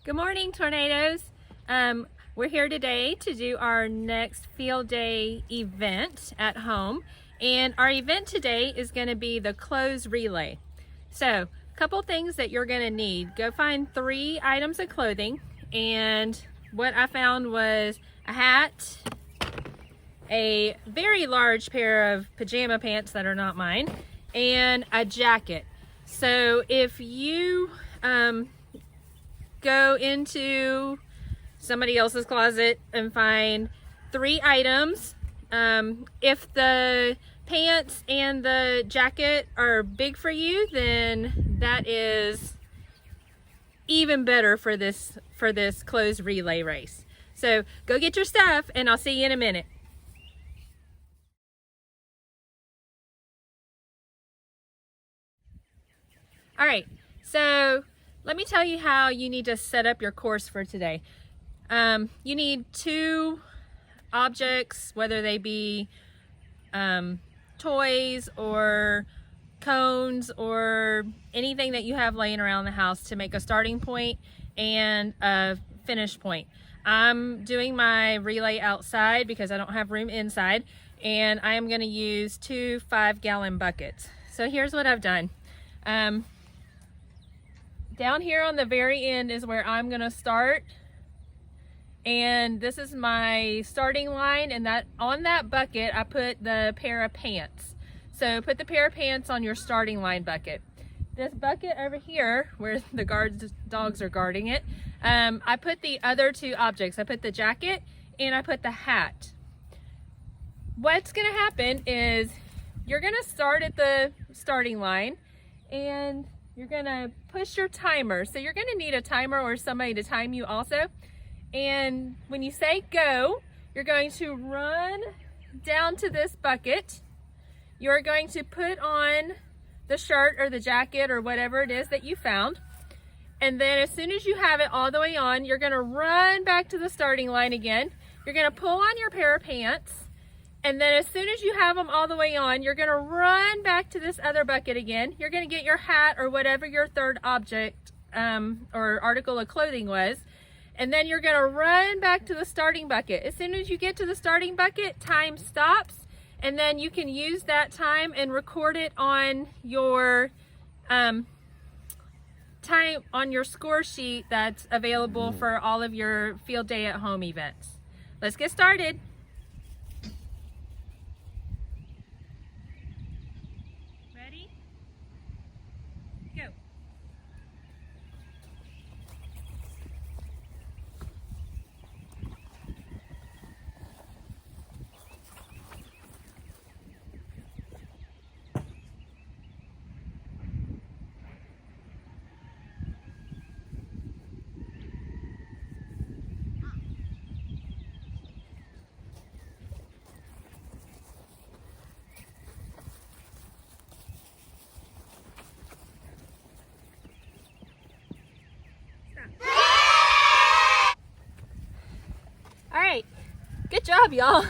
Good morning, tornadoes. We're here today to do our next field day event at home. And our event today is going to be the clothes relay. So, a couple things that you're going to need. Go find 3 items of clothing. And what I found was a hat, a very large pair of pajama pants that are not mine, and a jacket. So if you go into somebody else's closet and find 3 items, if the pants and the jacket are big for you, then that is even better for this clothes relay race. So go get your stuff and I'll see you in a minute. All right, so let me tell you how you need to set up your course for today. You need 2 objects, whether they be toys or cones or anything that you have laying around the house, to make a starting point and a finish point. I'm doing my relay outside because I don't have room inside, and I am going to use 2 5-gallon buckets. So here's what I've done. Down here on the very end is where I'm going to start, and this is my starting line, and that on that bucket I put the pair of pants. So put the pair of pants on your starting line bucket. This bucket over here, where the dogs are guarding it, I put the other 2 objects. I put the jacket and I put the hat. What's going to happen is you're going to start at the starting line and you're going to push your timer. So you're going to need a timer or somebody to time you also. And when you say go, you're going to run down to this bucket. You're going to put on the shirt or the jacket or whatever it is that you found. And then as soon as you have it all the way on, you're going to run back to the starting line again. You're going to pull on your pair of pants. And then as soon as you have them all the way on, you're going to run back to this other bucket again. You're going to get your hat or whatever your third object or article of clothing was. And then you're going to run back to the starting bucket. As soon as you get to the starting bucket, time stops. And then you can use that time and record it on your time on your score sheet that's available for all of your field day at home events. Let's get started. Ready? Go. Alright, good job, y'all.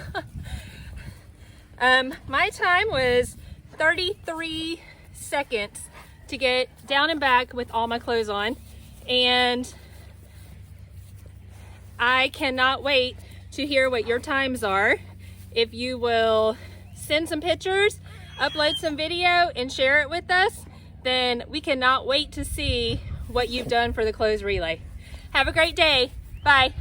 My time was 33 seconds to get down and back with all my clothes on, and I cannot wait to hear what your times are. If you will send some pictures, upload some video, and share it with us, then we cannot wait to see what you've done for the clothes relay. Have a great day. Bye.